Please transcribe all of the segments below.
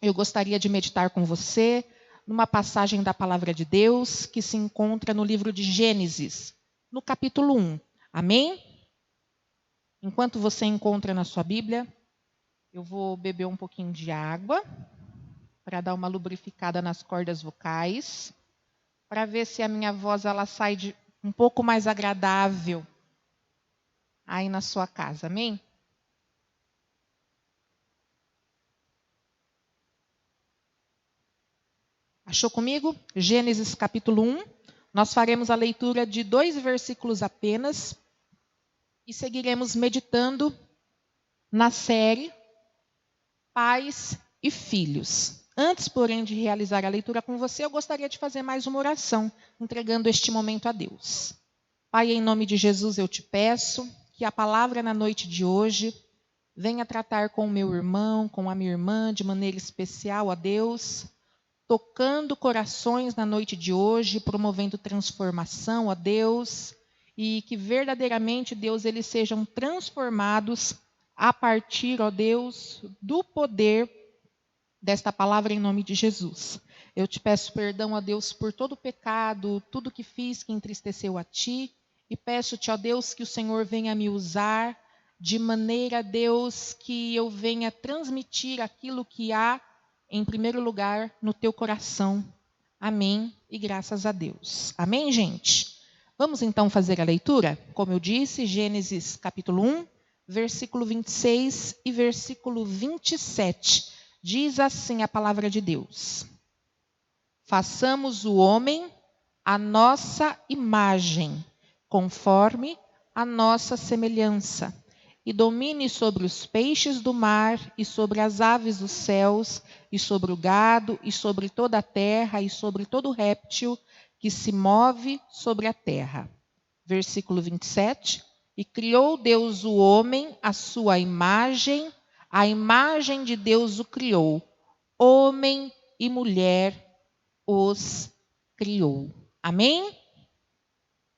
eu gostaria de meditar com você numa passagem da Palavra de Deus que se encontra no livro de Gênesis, no capítulo 1. Amém? Enquanto você encontra na sua Bíblia, eu vou beber um pouquinho de água para dar uma lubrificada nas cordas vocais, para ver se a minha voz ela sai um pouco mais agradável aí na sua casa. Amém? Achou comigo? Gênesis capítulo 1. Nós faremos a leitura de 2 versículos apenas e seguiremos meditando na série Pais e Filhos. Antes, porém, de realizar a leitura com você, eu gostaria de fazer mais uma oração, entregando este momento a Deus. Pai, em nome de Jesus, eu te peço que a palavra na noite de hoje venha tratar com o meu irmão, com a minha irmã, de maneira especial, a Deus, tocando corações na noite de hoje, promovendo transformação, ó Deus, e que verdadeiramente, Deus, eles sejam transformados a partir, ó Deus, do poder desta palavra em nome de Jesus. Eu te peço perdão, ó Deus, por todo o pecado, tudo que fiz que entristeceu a Ti, e peço-te, ó Deus, que o Senhor venha me usar de maneira, Deus, que eu venha transmitir aquilo que há em primeiro lugar no teu coração. Amém e graças a Deus. Amém, gente? Vamos então fazer a leitura? Como eu disse, Gênesis capítulo 1, versículo 26 e versículo 27. Diz assim a palavra de Deus: façamos o homem à nossa imagem, conforme a nossa semelhança, e domine sobre os peixes do mar, e sobre as aves dos céus, e sobre o gado, e sobre toda a terra, e sobre todo réptil que se move sobre a terra. Versículo 27. E criou Deus o homem à sua imagem, a imagem de Deus o criou, homem e mulher os criou. Amém?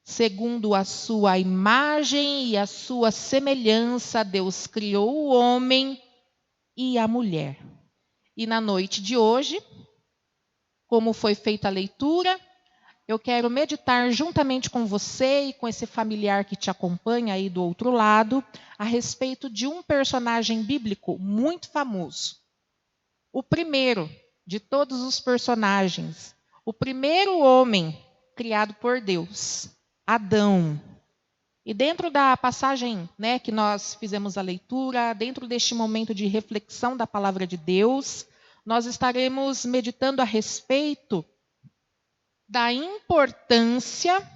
Segundo a sua imagem e a sua semelhança, Deus criou o homem e a mulher. E na noite de hoje, como foi feita a leitura, eu quero meditar juntamente com você e com esse familiar que te acompanha aí do outro lado, a respeito de um personagem bíblico muito famoso. O primeiro de todos os personagens, o primeiro homem criado por Deus, Adão. E dentro da passagem, que nós fizemos a leitura, dentro deste momento de reflexão da palavra de Deus, nós estaremos meditando a respeito da importância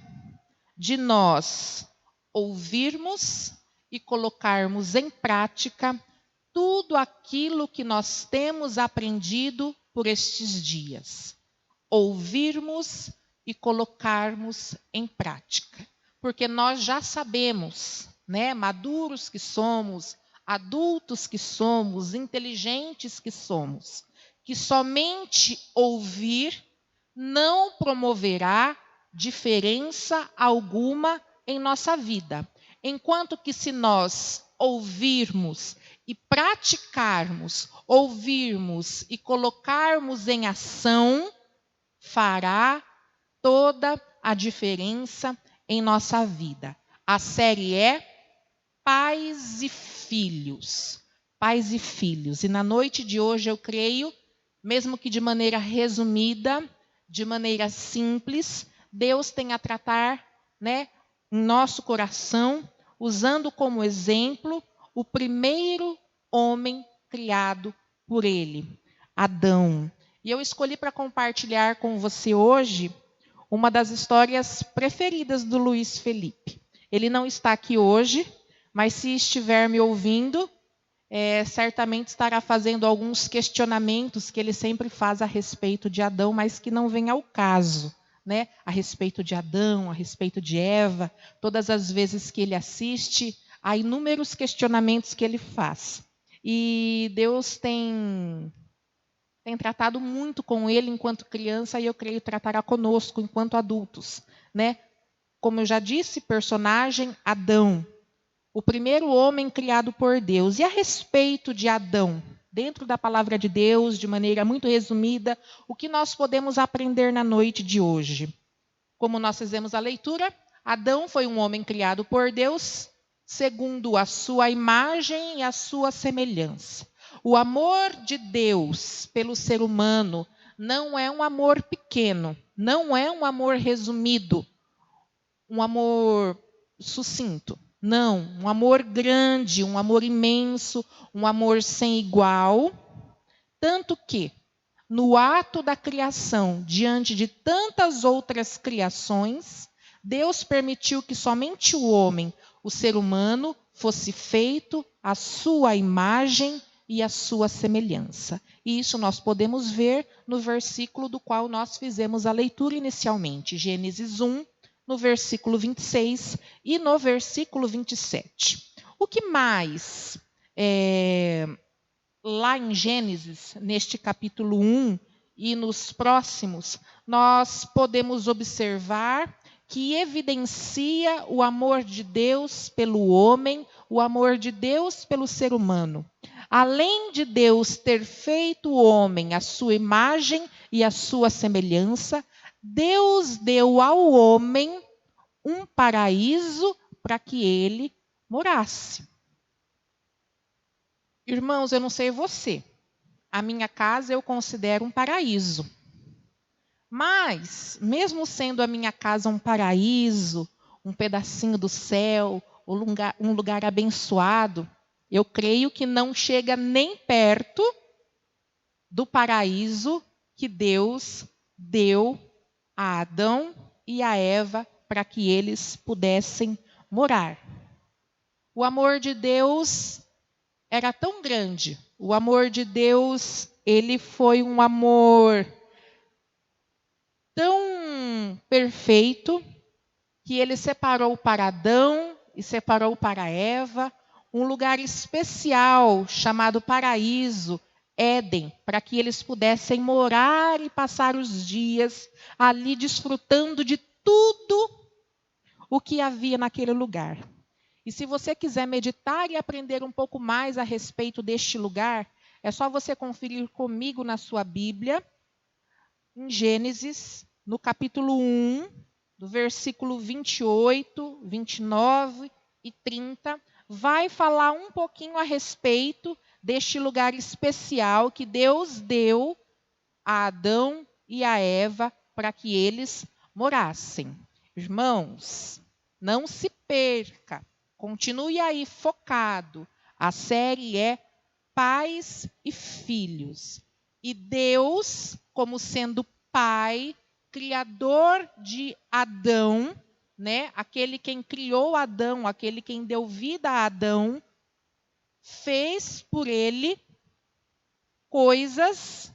de nós ouvirmos e colocarmos em prática tudo aquilo que nós temos aprendido por estes dias. Ouvirmos e colocarmos em prática. Porque nós já sabemos, maduros que somos, adultos que somos, inteligentes que somos, que somente ouvir não promoverá diferença alguma em nossa vida. Enquanto que se nós ouvirmos e praticarmos, ouvirmos e colocarmos em ação, fará toda a diferença em nossa vida. A série é Pais e Filhos. Pais e Filhos. E na noite de hoje eu creio, mesmo que de maneira resumida, de maneira simples, Deus tem a tratar, em nosso coração, usando como exemplo o primeiro homem criado por Ele, Adão. E eu escolhi para compartilhar com você hoje uma das histórias preferidas do Luiz Felipe. Ele não está aqui hoje, mas se estiver me ouvindo, certamente estará fazendo alguns questionamentos que ele sempre faz a respeito de Adão, mas que não vem ao caso, a respeito de Adão, a respeito de Eva. Todas as vezes que ele assiste, há inúmeros questionamentos que ele faz. E Deus tem tratado muito com ele enquanto criança, e eu creio tratará conosco enquanto adultos, Como eu já disse, personagem Adão, o primeiro homem criado por Deus. E a respeito de Adão, dentro da palavra de Deus, de maneira muito resumida, o que nós podemos aprender na noite de hoje. Como nós fizemos a leitura, Adão foi um homem criado por Deus, segundo a sua imagem e a sua semelhança. O amor de Deus pelo ser humano não é um amor pequeno, não é um amor resumido, um amor sucinto. Não, um amor grande, um amor imenso, um amor sem igual. Tanto que, no ato da criação, diante de tantas outras criações, Deus permitiu que somente o homem, o ser humano, fosse feito à sua imagem e à sua semelhança. E isso nós podemos ver no versículo do qual nós fizemos a leitura inicialmente, Gênesis 1, no versículo 26 e no versículo 27. O que mais lá em Gênesis, neste capítulo 1 e nos próximos, nós podemos observar que evidencia o amor de Deus pelo homem, o amor de Deus pelo ser humano. Além de Deus ter feito o homem à sua imagem e à sua semelhança, Deus deu ao homem um paraíso para que ele morasse. Irmãos, eu não sei você, a minha casa eu considero um paraíso. Mas, mesmo sendo a minha casa um paraíso, um pedacinho do céu, um lugar abençoado, eu creio que não chega nem perto do paraíso que Deus deu a Adão e a Eva para que eles pudessem morar. O amor de Deus era tão grande. O amor de Deus, ele foi um amor tão perfeito que ele separou para Adão e separou para Eva um lugar especial chamado paraíso, Éden, para que eles pudessem morar e passar os dias ali desfrutando de tudo o que havia naquele lugar. E se você quiser meditar e aprender um pouco mais a respeito deste lugar, é só você conferir comigo na sua Bíblia, em Gênesis, no capítulo 1, do versículo 28, 29 e 30, vai falar um pouquinho a respeito deste lugar especial que Deus deu a Adão e a Eva para que eles morassem. Irmãos, não se perca, continue aí focado. A série é Pais e Filhos. E Deus, como sendo Pai, Criador de Adão, né? Aquele quem criou Adão, aquele quem deu vida a Adão, fez por ele coisas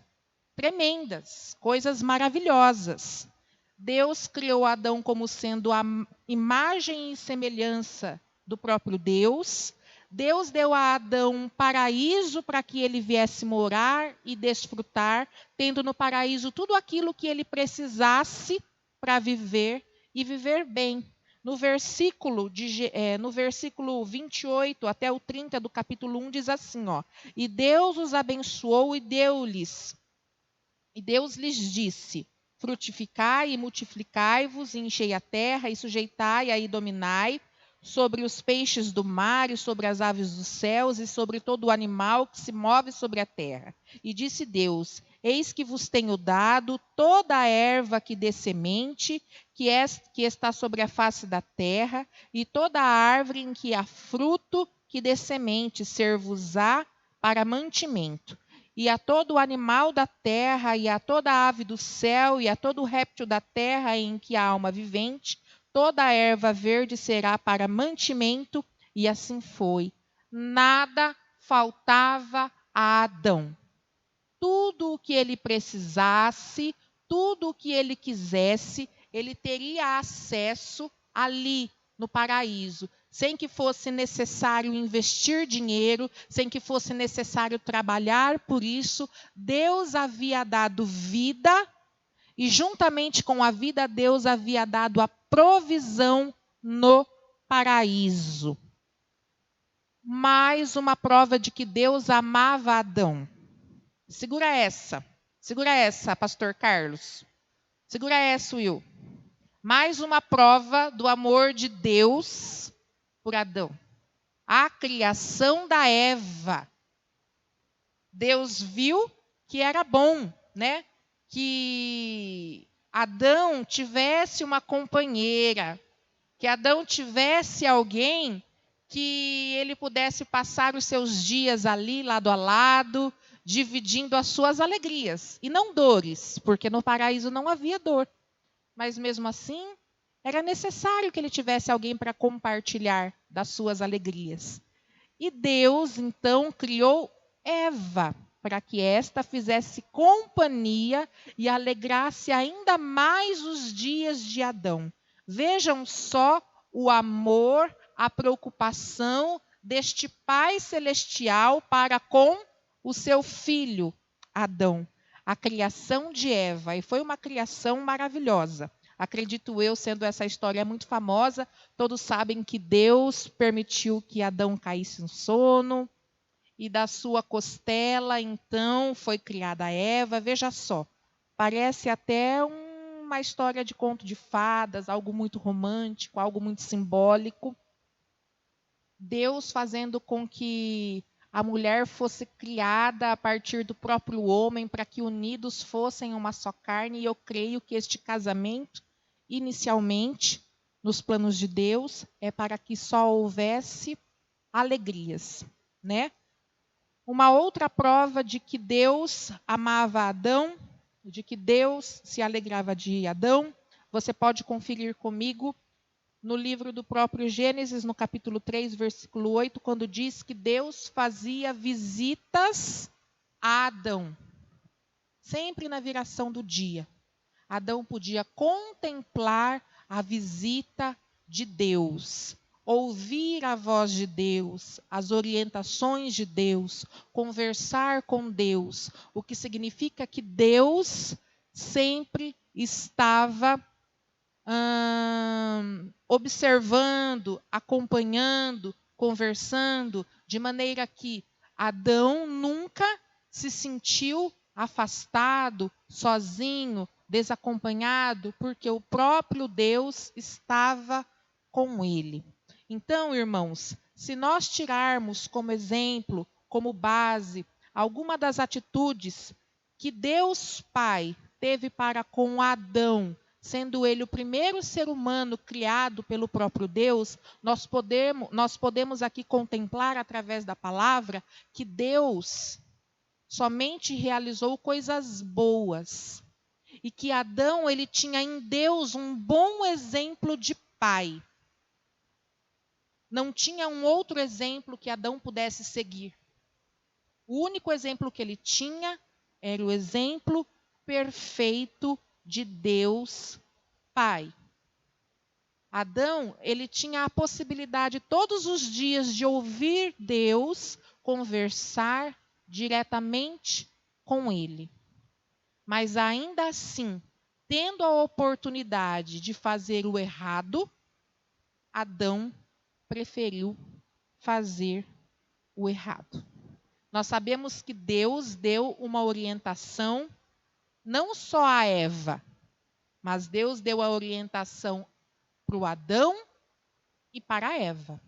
tremendas, coisas maravilhosas. Deus criou Adão como sendo a imagem e semelhança do próprio Deus. Deus deu a Adão um paraíso para que ele viesse morar e desfrutar, tendo no paraíso tudo aquilo que ele precisasse para viver e viver bem. No versículo 28 até o 30 do capítulo 1 diz assim, e Deus os abençoou e Deus lhes disse, frutificai e multiplicai-vos, e enchei a terra, e sujeitai-a e dominai, sobre os peixes do mar, e sobre as aves dos céus, e sobre todo o animal que se move sobre a terra. E disse Deus, eis que vos tenho dado toda a erva que dê semente, que está sobre a face da terra, e toda a árvore em que há fruto, que dê semente, ser-vos-á para mantimento. E a todo animal da terra, e a toda ave do céu, e a todo réptil da terra em que há alma vivente, toda a erva verde será para mantimento, e assim foi. Nada faltava a Adão. Tudo o que ele precisasse, tudo o que ele quisesse, ele teria acesso ali no paraíso, sem que fosse necessário investir dinheiro, sem que fosse necessário trabalhar por isso. Deus havia dado vida e, juntamente com a vida, Deus havia dado a provisão no paraíso. mais uma prova de que Deus amava Adão. Segura essa, Pastor Carlos. Segura essa, Will. Mais uma prova do amor de Deus por Adão. A criação da Eva. Deus viu que era bom, né? Que Adão tivesse uma companheira, que Adão tivesse alguém que ele pudesse passar os seus dias ali, lado a lado, dividindo as suas alegrias, e não dores, porque no paraíso não havia dor. Mas mesmo assim, era necessário que ele tivesse alguém para compartilhar das suas alegrias. E Deus, então, criou Eva, para que esta fizesse companhia e alegrasse ainda mais os dias de Adão. Vejam só o amor, a preocupação deste Pai Celestial para com o seu filho, Adão. A criação de Eva, e foi uma criação maravilhosa. Acredito eu, sendo essa história muito famosa, todos sabem que Deus permitiu que Adão caísse em sono, e da sua costela, então, foi criada Eva. Veja só, parece até uma história de conto de fadas, algo muito romântico, algo muito simbólico. Deus fazendo com que a mulher fosse criada a partir do próprio homem, para que unidos fossem uma só carne, e eu creio que este casamento, inicialmente, nos planos de Deus, é para que só houvesse alegrias, né? Uma outra prova de que Deus amava Adão, de que Deus se alegrava de Adão, você pode conferir comigo no livro do próprio Gênesis, no capítulo 3, versículo 8, quando diz que Deus fazia visitas a Adão. Sempre na viração do dia, Adão podia contemplar a visita de Deus, ouvir a voz de Deus, as orientações de Deus, conversar com Deus, o que significa que Deus sempre estava observando, acompanhando, conversando, de maneira que Adão nunca se sentiu afastado, sozinho, desacompanhado, porque o próprio Deus estava com ele. Então, irmãos, se nós tirarmos como exemplo, como base, alguma das atitudes que Deus Pai teve para com Adão, sendo ele o primeiro ser humano criado pelo próprio Deus, nós podemos aqui contemplar através da palavra que Deus somente realizou coisas boas. E que Adão, ele tinha em Deus um bom exemplo de pai. Não tinha um outro exemplo que Adão pudesse seguir. O único exemplo que ele tinha era o exemplo perfeito de Deus Pai. Adão, ele tinha a possibilidade todos os dias de ouvir Deus, conversar diretamente com ele. Mas ainda assim, tendo a oportunidade de fazer o errado, Adão preferiu fazer o errado. Nós sabemos que Deus deu uma orientação não só a Eva, mas Deus deu a orientação para o Adão e para a Eva.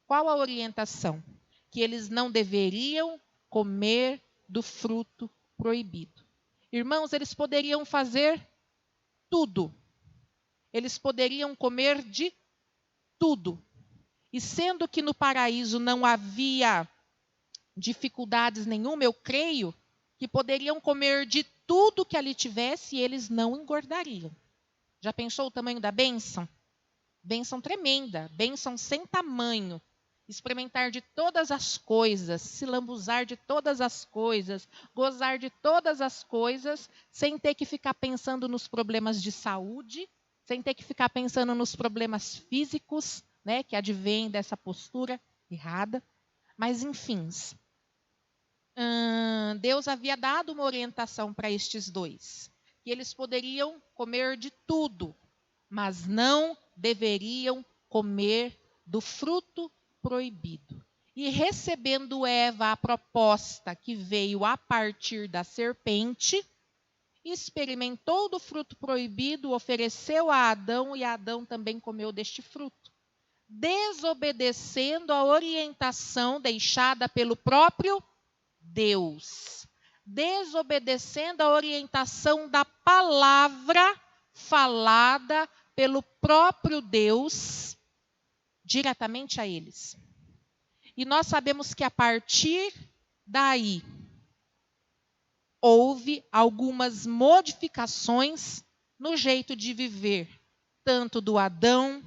Qual a orientação? Que eles não deveriam comer do fruto proibido. Irmãos, eles poderiam fazer tudo. Eles poderiam comer de tudo. E sendo que no paraíso não havia dificuldades nenhuma, eu creio que poderiam comer de tudo que ali tivesse e eles não engordariam. Já pensou o tamanho da bênção? Bênção tremenda, bênção sem tamanho. Experimentar de todas as coisas, se lambuzar de todas as coisas, gozar de todas as coisas, sem ter que ficar pensando nos problemas de saúde, sem ter que ficar pensando nos problemas físicos, né, que advêm dessa postura errada. Mas, enfim, Deus havia dado uma orientação para estes dois, que eles poderiam comer de tudo, mas não deveriam comer do fruto proibido. E recebendo Eva a proposta que veio a partir da serpente, experimentou do fruto proibido, ofereceu a Adão e Adão também comeu deste fruto, desobedecendo a orientação deixada pelo próprio Deus, desobedecendo a orientação da palavra falada pelo próprio Deus diretamente a eles. E nós sabemos que a partir daí houve algumas modificações no jeito de viver, tanto do Adão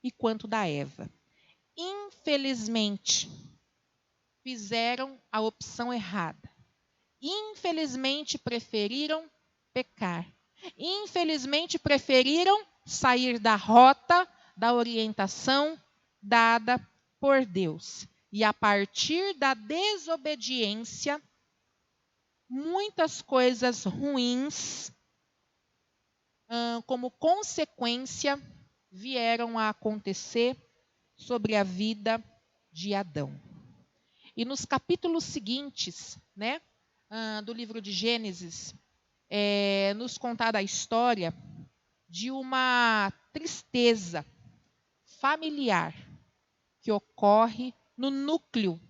e quanto da Eva. Infelizmente, fizeram a opção errada. Infelizmente, preferiram pecar. Infelizmente, preferiram sair da rota, da orientação dada por Deus. E a partir da desobediência, muitas coisas ruins, como consequência, vieram a acontecer sobre a vida de Adão. E nos capítulos seguintes, do livro de Gênesis, nos contada a história de uma tristeza familiar que ocorre no núcleo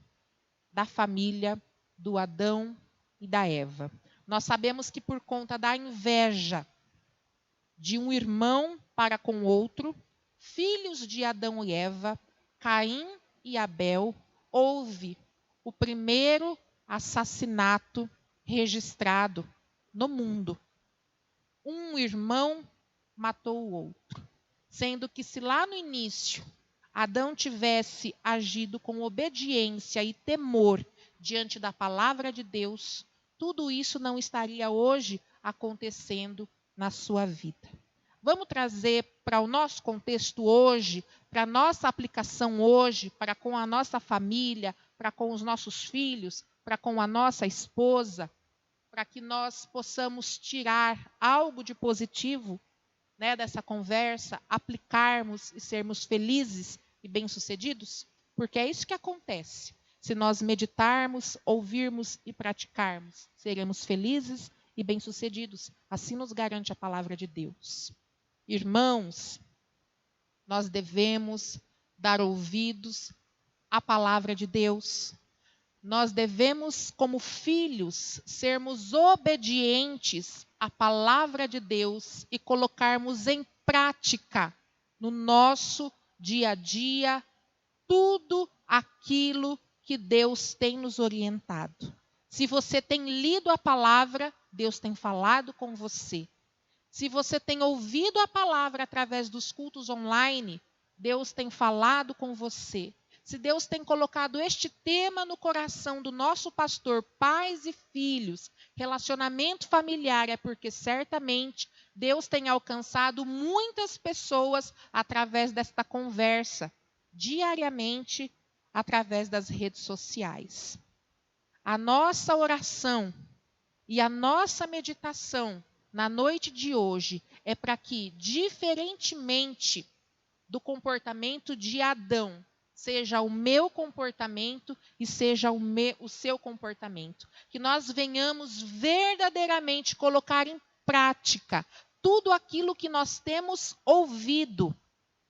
da família do Adão e da Eva. Nós sabemos que por conta da inveja de um irmão para com outro, filhos de Adão e Eva, Caim e Abel, houve o primeiro assassinato registrado no mundo. Um irmão matou o outro, sendo que se lá no início Adão tivesse agido com obediência e temor diante da palavra de Deus, tudo isso não estaria hoje acontecendo na sua vida. Vamos trazer para o nosso contexto hoje, para a nossa aplicação hoje, para com a nossa família, para com os nossos filhos, para com a nossa esposa, para que nós possamos tirar algo de positivo, dessa conversa, aplicarmos e sermos felizes e bem-sucedidos? Porque é isso que acontece. Se nós meditarmos, ouvirmos e praticarmos, seremos felizes e bem-sucedidos. Assim nos garante a palavra de Deus. Irmãos, nós devemos dar ouvidos à palavra de Deus. Nós devemos, como filhos, sermos obedientes à palavra de Deus e colocarmos em prática no nosso dia a dia tudo aquilo que Deus tem nos orientado. Se você tem lido a palavra, Deus tem falado com você. Se você tem ouvido a palavra através dos cultos online, Deus tem falado com você. Se Deus tem colocado este tema no coração do nosso pastor, pais e filhos, relacionamento familiar, é porque certamente Deus tem alcançado muitas pessoas através desta conversa, diariamente, através das redes sociais. A nossa oração e a nossa meditação na noite de hoje é para que, diferentemente do comportamento de Adão, seja o meu comportamento e seja o seu comportamento. Que nós venhamos verdadeiramente colocar em prática tudo aquilo que nós temos ouvido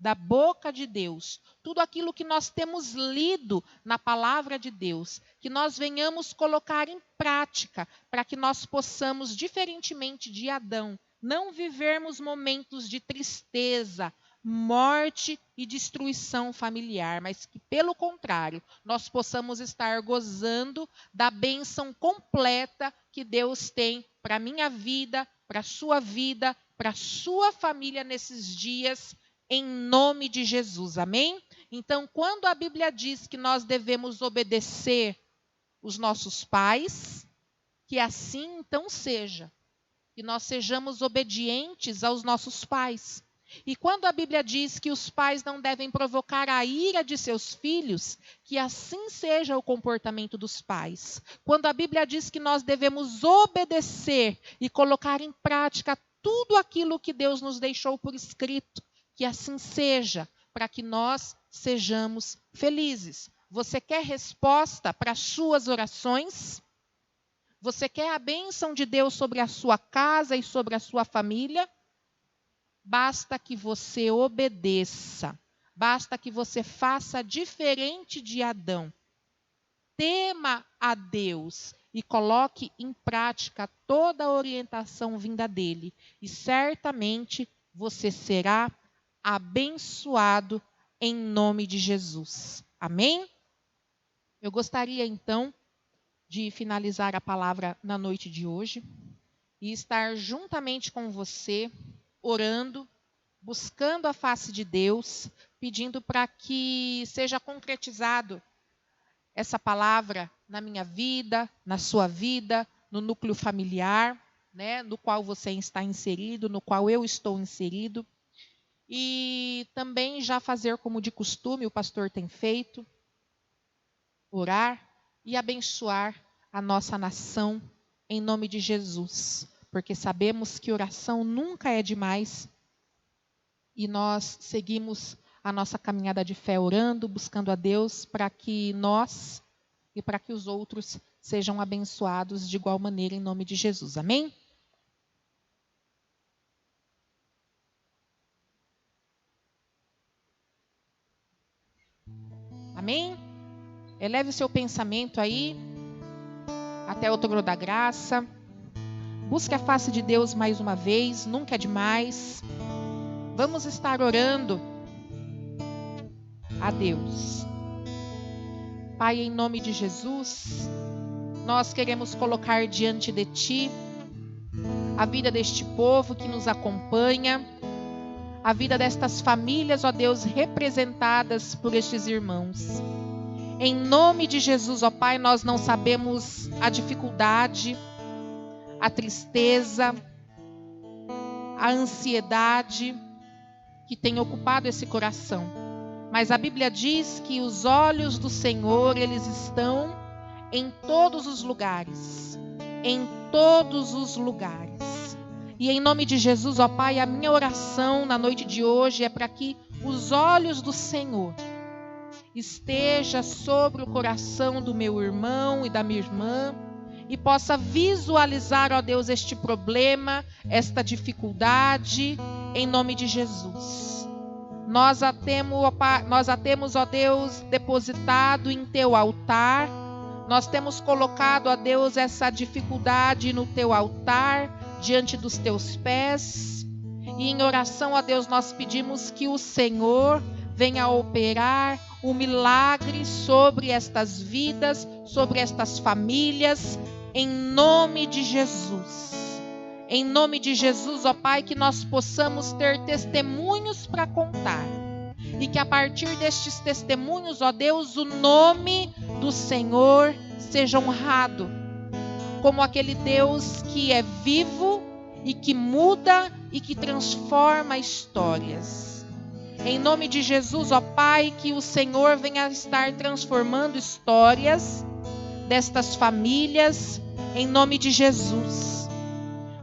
da boca de Deus, tudo aquilo que nós temos lido na palavra de Deus, que nós venhamos colocar em prática para que nós possamos, diferentemente de Adão, não vivermos momentos de tristeza, morte e destruição familiar, mas que, pelo contrário, nós possamos estar gozando da bênção completa que Deus tem para a minha vida, para a sua vida, para a sua família nesses dias, em nome de Jesus, amém? Então, quando a Bíblia diz que nós devemos obedecer os nossos pais, que assim então seja, que nós sejamos obedientes aos nossos pais. E quando a Bíblia diz que os pais não devem provocar a ira de seus filhos, que assim seja o comportamento dos pais. Quando a Bíblia diz que nós devemos obedecer e colocar em prática tudo aquilo que Deus nos deixou por escrito, que assim seja, para que nós sejamos felizes. Você quer resposta para as suas orações? Você quer a bênção de Deus sobre a sua casa e sobre a sua família? Basta que você obedeça. Basta que você faça diferente de Adão. Tema a Deus e coloque em prática toda a orientação vinda dele. E certamente você será abençoado em nome de Jesus. Amém? Eu gostaria então de finalizar a palavra na noite de hoje e estar juntamente com você, orando, buscando a face de Deus, pedindo para que seja concretizado essa palavra na minha vida, na sua vida, no núcleo familiar, né, no qual você está inserido, no qual eu estou inserido. E também já fazer como de costume o pastor tem feito, orar e abençoar a nossa nação em nome de Jesus, porque sabemos que oração nunca é demais e nós seguimos a nossa caminhada de fé orando, buscando a Deus para que nós e para que os outros sejam abençoados de igual maneira em nome de Jesus. Amém? Amém? Eleve o seu pensamento aí até o trono da graça. Busque a face de Deus mais uma vez, nunca é demais. Vamos estar orando a Deus. Pai, em nome de Jesus, nós queremos colocar diante de Ti a vida deste povo que nos acompanha, a vida destas famílias, ó Deus, representadas por estes irmãos. Em nome de Jesus, ó Pai, nós não sabemos a dificuldade, a tristeza, a ansiedade que tem ocupado esse coração. Mas a Bíblia diz que os olhos do Senhor, eles estão em todos os lugares. Em todos os lugares. E em nome de Jesus, ó Pai, a minha oração na noite de hoje é para que os olhos do Senhor esteja sobre o coração do meu irmão e da minha irmã e possa visualizar, ó Deus, este problema, esta dificuldade, em nome de Jesus. Nós a temos, ó Deus, depositado em Teu altar. Nós temos colocado, ó Deus, essa dificuldade no Teu altar, diante dos Teus pés. E em oração, ó Deus, nós pedimos que o Senhor venha operar o milagre sobre estas vidas, sobre estas famílias, em nome de Jesus. Em nome de Jesus, ó Pai, que nós possamos ter testemunhos para contar. E que a partir destes testemunhos, ó Deus, o nome do Senhor seja honrado. Como aquele Deus que é vivo e que muda e que transforma histórias. Em nome de Jesus, ó Pai, que o Senhor venha estar transformando histórias destas famílias, em nome de Jesus.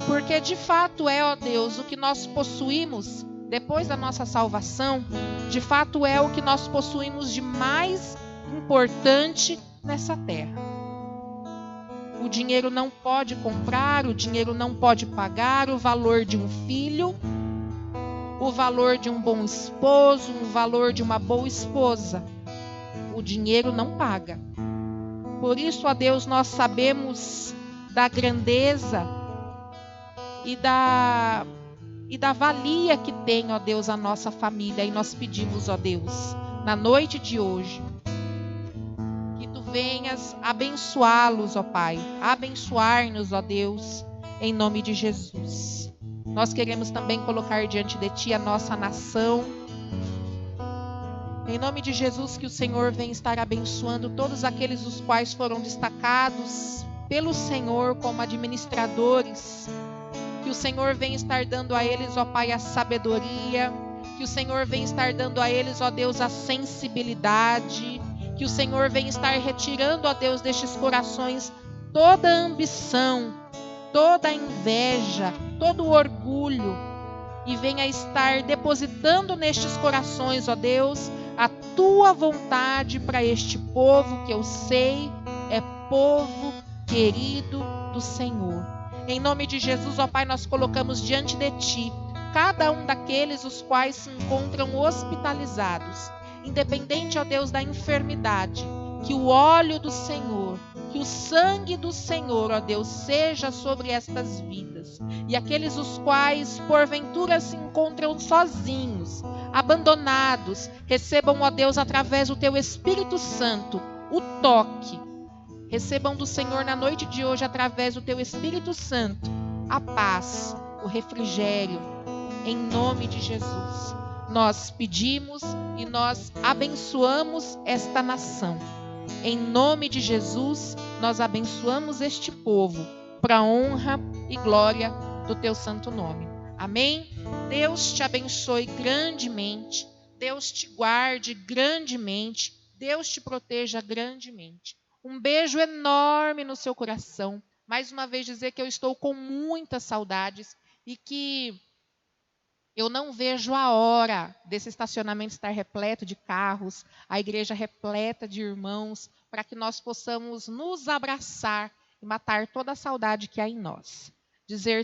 Porque de fato é, ó Deus, o que nós possuímos depois da nossa salvação, de fato é o que nós possuímos de mais importante nessa terra. O dinheiro não pode comprar, o dinheiro não pode pagar o valor de um filho, o valor de um bom esposo, o valor de uma boa esposa. O dinheiro não paga. Por isso, ó Deus, nós sabemos da grandeza e da valia que tem, ó Deus, a nossa família. E nós pedimos, ó Deus, na noite de hoje, que Tu venhas abençoá-los, ó Pai. Abençoar-nos, ó Deus, em nome de Jesus. Nós queremos também colocar diante de Ti a nossa nação. Em nome de Jesus, que o Senhor venha estar abençoando todos aqueles os quais foram destacados pelo Senhor como administradores. Que o Senhor venha estar dando a eles, ó Pai, a sabedoria. Que o Senhor venha estar dando a eles, ó Deus, a sensibilidade. Que o Senhor venha estar retirando, ó Deus, destes corações toda a ambição, toda a inveja, todo o orgulho. E venha estar depositando nestes corações, ó Deus, a tua vontade para este povo que eu sei é povo querido do Senhor. Em nome de Jesus, ó Pai, nós colocamos diante de Ti cada um daqueles os quais se encontram hospitalizados, independente, ó Deus, da enfermidade, que o óleo do Senhor, que o sangue do Senhor, ó Deus, seja sobre estas vidas. E aqueles os quais, porventura, se encontram sozinhos, abandonados, recebam, ó Deus, através do Teu Espírito Santo, o toque. Recebam do Senhor na noite de hoje, através do Teu Espírito Santo, a paz, o refrigério, em nome de Jesus. Nós pedimos e nós abençoamos esta nação. Em nome de Jesus, nós abençoamos este povo, para a honra e glória do Teu santo nome. Amém? Deus te abençoe grandemente, Deus te guarde grandemente, Deus te proteja grandemente. Um beijo enorme no seu coração. Mais uma vez dizer que eu estou com muitas saudades e que eu não vejo a hora desse estacionamento estar repleto de carros, a igreja repleta de irmãos, para que nós possamos nos abraçar e matar toda a saudade que há em nós. Dizer